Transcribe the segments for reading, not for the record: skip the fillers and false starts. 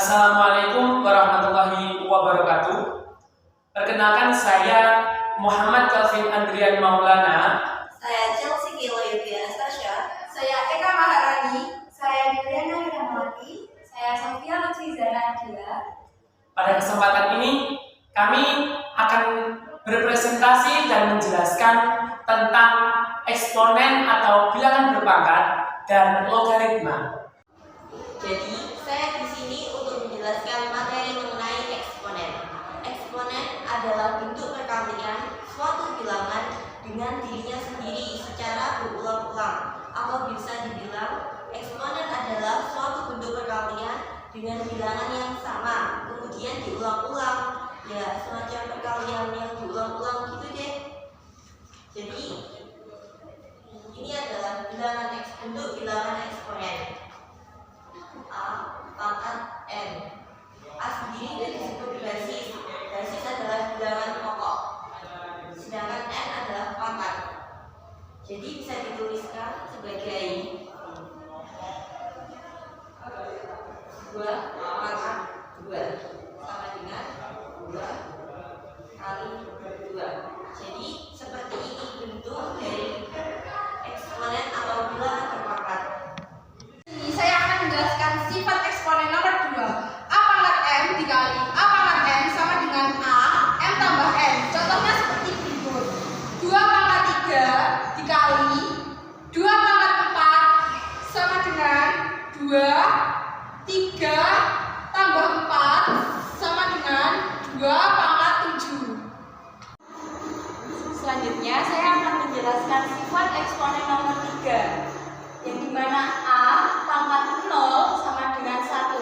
Assalamualaikum warahmatullahi wabarakatuh. Perkenalkan, saya Muhammad Kelvin Andrian Maulana. Saya Chelsea Gila Yuki Anastasia. Saya Eka Maharani. Saya Juliana Wiramawati. Saya Sofia Lutfizana Adila. Pada kesempatan ini, kami akan berpresentasi dan menjelaskan tentang eksponen atau bilangan berpangkat dan logaritma. Jadi, saya di sini untuk menjelaskan materi mengenai eksponen. Eksponen adalah bentuk perkalian suatu bilangan dengan dirinya sendiri secara berulang-ulang, atau bisa dibilang eksponen adalah suatu bentuk perkalian dengan bilangan yang sama kemudian diulang-ulang, ya semacam perkalian yang diulang-ulang gitu deh. Jadi ini adalah bentuk bilangan eksponen. A pangkat n. A sendiri disebut basis. Basis adalah bilangan pokok, sedangkan n adalah pangkat. Jadi bisa dituliskan sebagai 2 pangkat 2 sama dengan 2 kali 2. Jadi seperti ini bentuk dari eksponen atau bilangan berpangkat. Saya akan menjelaskan sifat eksponen nomor 2. A pangkat M dikali A pangkat N sama dengan A, M tambah N. Contohnya seperti berikut. 2 pangkat 3 dikali 2 pangkat 4 sama dengan 2, 3 tambah 4 sama dengan 2 pangkat 7. Selanjutnya saya akan menjelaskan sifat eksponen nomor 3, yang dimana A pangkat 0 sama dengan 1.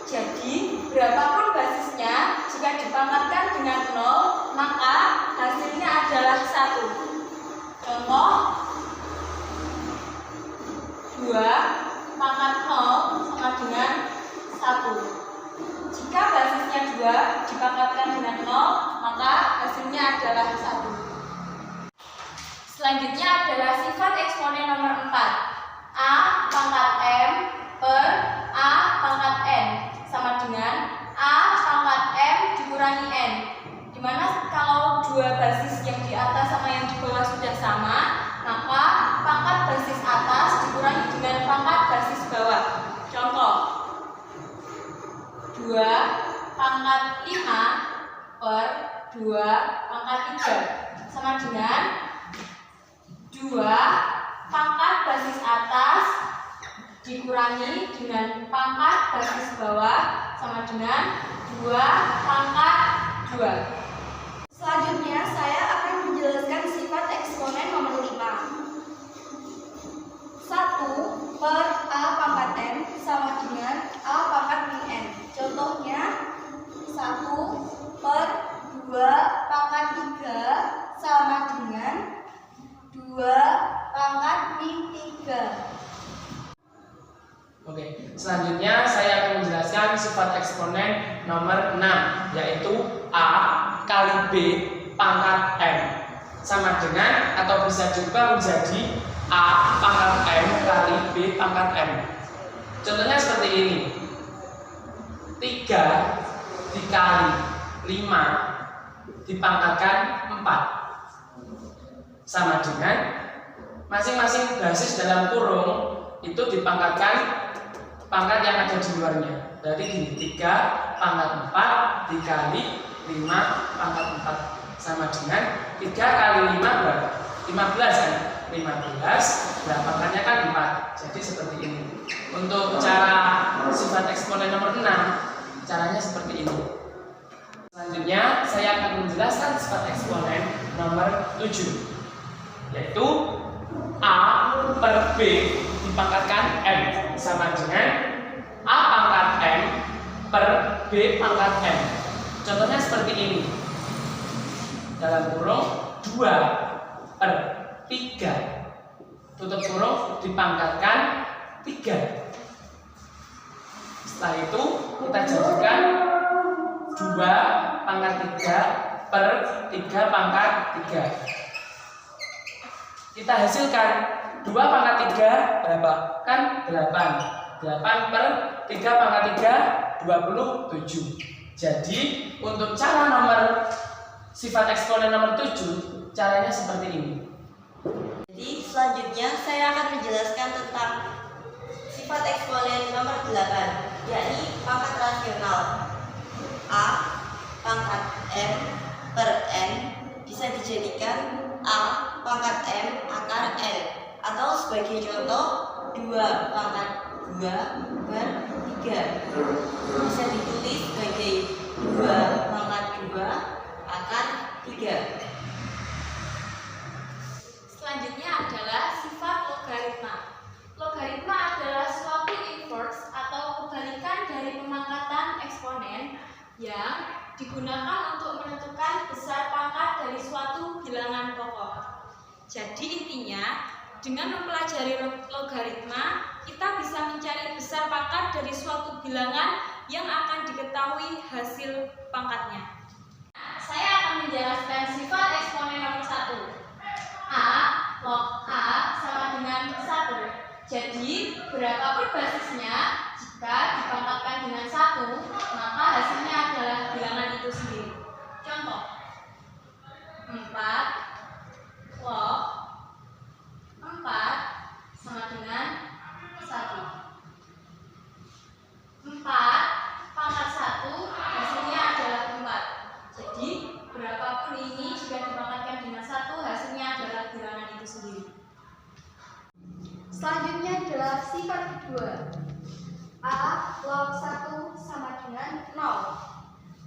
Jadi berapapun basisnya, jika dipangkatkan dengan 0 maka hasilnya adalah 1. Contoh 2 pangkat 0 sama dengan 1. Jika basisnya 2 dipangkatkan dengan 0 maka hasilnya adalah 1. Selanjutnya adalah sifat eksponen nomor 4. A pangkat M per A pangkat N sama dengan A pangkat M dikurangi N. Dimana kalau dua basis yang di atas sama yang di bawah sudah sama, maka pangkat basis atas dikurangi dengan pangkat basis bawah. Contoh 2 pangkat 5 per 2 pangkat 3 sama dengan 2 pangkat basis atas dikurangi dengan pangkat basis bawah sama dengan 2 pangkat 2. Selanjutnya saya akan menjelaskan sifat eksponen nomor 5. 1 per A pangkat N sama dengan A pangkat min N. Contohnya 1 per 2 pangkat 3 sama dengan 2 pangkat min 3. Oke, selanjutnya saya akan menjelaskan sifat eksponen nomor 6, yaitu A kali B pangkat M sama dengan atau bisa juga menjadi A pangkat M kali B pangkat M. Contohnya seperti ini. 3 dikali 5 dipangkatkan 4 sama dengan masing-masing basis dalam kurung itu dipangkatkan pangkat yang ada di luarnya. Berarti gini, 3 pangkat 4 dikali 5 pangkat 4 sama dengan 3 kali 5 berapa? 15 kan? 15, nah pangkatnya kan 4. Jadi seperti ini. Untuk cara sifat eksponen nomor 6, caranya seperti ini. Selanjutnya saya akan menjelaskan sifat eksponen nomor 7, yaitu A per B dipangkatkan M sama dengan A pangkat M per B pangkat M. Contohnya seperti ini. Dalam kurung 2 per 3 tutup kurung dipangkatkan 3. Setelah itu kita jadikan 2 pangkat 3 per 3 pangkat 3. Kita hasilkan 2 pangkat 3 berapa? Kan 8. 8 per 3 pangkat 3 27. Jadi untuk cara nomor sifat eksponen nomor 7, caranya seperti ini. Jadi selanjutnya saya akan menjelaskan tentang sifat eksponen nomor 8, yakni pangkat rasional. A pangkat M per N bisa dijadikan A pangkat M akar N, atau sebagai contoh 2 pangkat 2 per 3 bisa ditulis sebagai 2 pangkat 2 akar 3. Selanjutnya adalah sifat logaritma. Logaritma adalah suatu inverse atau kebalikan dari pemangkatan eksponen yang digunakan untuk menentukan besar pangkat dari suatu bilangan pokok. Jadi intinya, dengan mempelajari logaritma, kita bisa mencari besar pangkat dari suatu bilangan yang akan diketahui hasil pangkatnya. Saya akan menjelaskan sifat eksponen nomor 1. A log A sama dengan 1. Jadi, berapapun basisnya, jika dipangkatkan dengan 1, maka hasilnya adalah bilangan itu sendiri. Contoh, 4 log 4 sama dengan 1. 4 pangkat 1 hasilnya adalah 4. Jadi, berapapun ini jika dipangkatkan dengan 1, hasilnya adalah bilangan itu sendiri. Selanjutnya adalah sifat kedua. A log 1 sama dengan 0.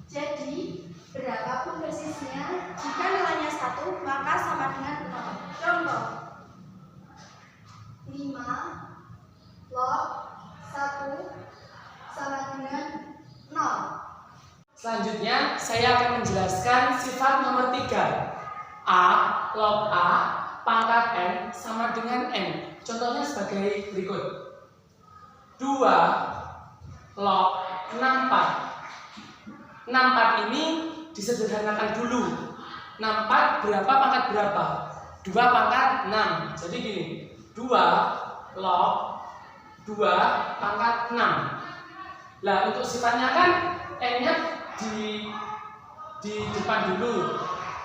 Jadi, berapapun basisnya, jika nilainya 1, maka sama dengan 0. Contoh, 5 log 1 sama dengan 0. Selanjutnya saya akan menjelaskan sifat nomor 3. A log A pangkat N sama dengan N. Contohnya sebagai berikut. 2 log 64. 64 ini disederhanakan dulu. 64 berapa pangkat berapa? 2 pangkat 6. Jadi gini, 2 log 2 pangkat 6. Lah untuk sifatnya kan N-nya di depan dulu.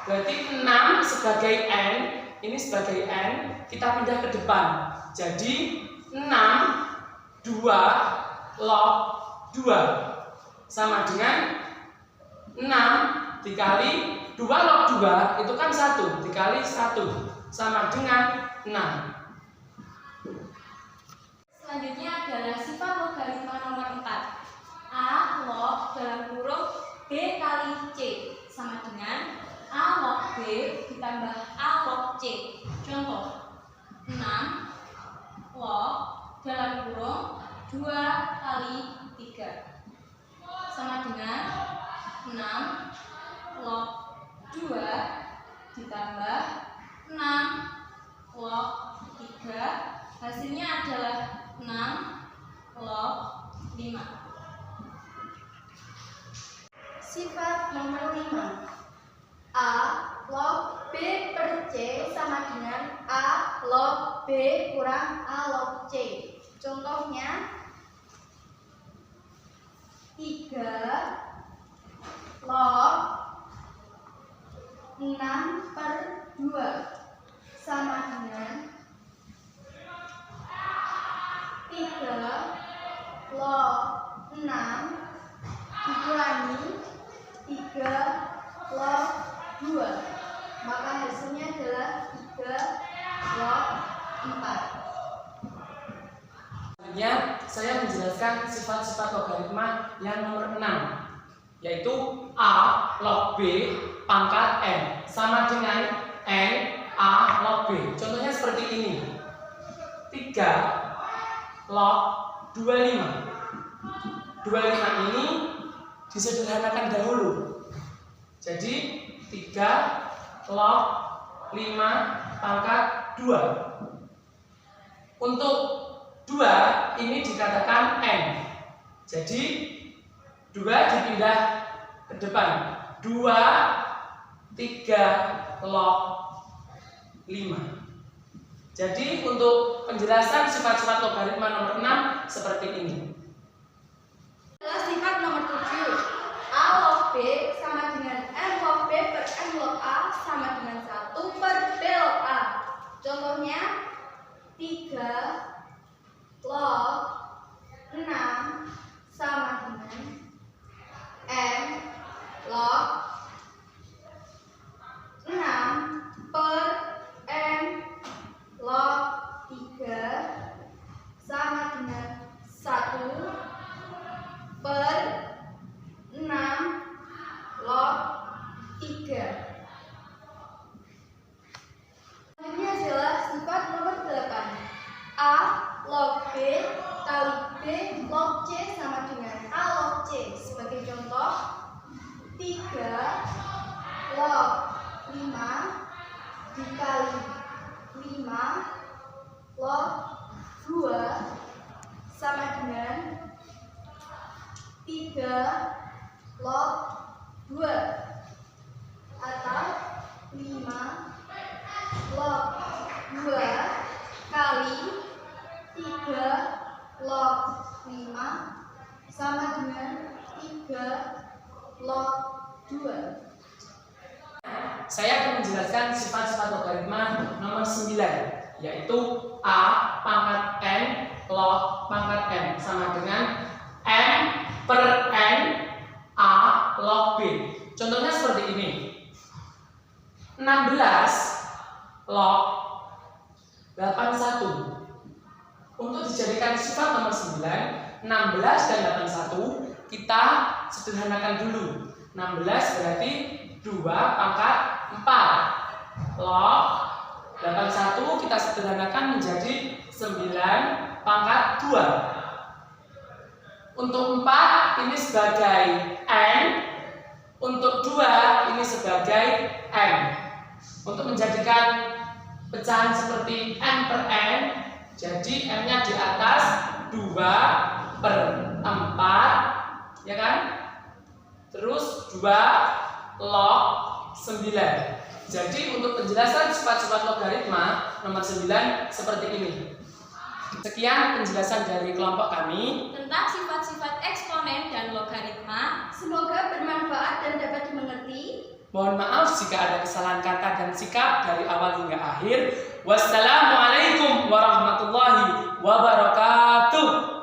Berarti 6 sebagai N, ini sebagai N, kita pindah ke depan. Jadi 6 2 log 2 sama dengan 6 dikali 2 log 2 itu kan 1 dikali 1 sama dengan 6. Selanjutnya adalah sifat logaritma nomor 4. A log dalam kurung B kali C sama dengan A log B ditambah A log C. Contoh, 6 log dalam kurung 2 kali 3 sama dengan 6 log 2 ditambah 6 log 3, hasilnya adalah 6 log 5. Sifat nomor 5. A log B per C sama dengan A log B kurang A log C. Contohnya 3 log 6 per 2 sama dengan 3 log 6 dikurangi 3 log 2, maka hasilnya adalah 3 log 4. Selanjutnya saya menjelaskan sifat-sifat logaritma yang nomor 6, yaitu A log B pangkat N sama dengan N A log B. Contohnya seperti ini. 3 log 25. 25 ini disederhanakan dahulu. Jadi 3 log 5 pangkat 2. Untuk 2 ini dikatakan N. Jadi 2 dipindah ke depan. 2 3 log 5. Jadi untuk penjelasan sifat-sifat logaritma nomor 6 seperti ini. Adalah sifat log 2 atau 5 log 2 kali 3 log 5 sama dengan 3 log 2. Saya akan menjelaskan sifat-sifat logaritma nomor 9, yaitu A pangkat N log pangkat N sama dengan M per N A log B. Contohnya seperti ini. 16 log 81. Untuk dijadikan sifat nomor 9, 16 dan 81 kita sederhanakan dulu. 16 berarti 2 pangkat 4 log 81 kita sederhanakan menjadi 9 pangkat 2. Untuk 4 ini sebagai N, untuk 2 ini sebagai M. Untuk menjadikan pecahan seperti N per N, jadi M-nya di atas 2 per 4, ya kan? Terus 2 log 9. Jadi untuk penjelasan sifat-sifat logaritma nomor 9 seperti ini. Sekian penjelasan dari kelompok kami Tentang sifat-sifat eksponen dan logaritma. Semoga bermanfaat dan dapat dimengerti. Mohon maaf jika ada kesalahan kata dan sikap dari awal hingga akhir. Wassalamualaikum warahmatullahi wabarakatuh.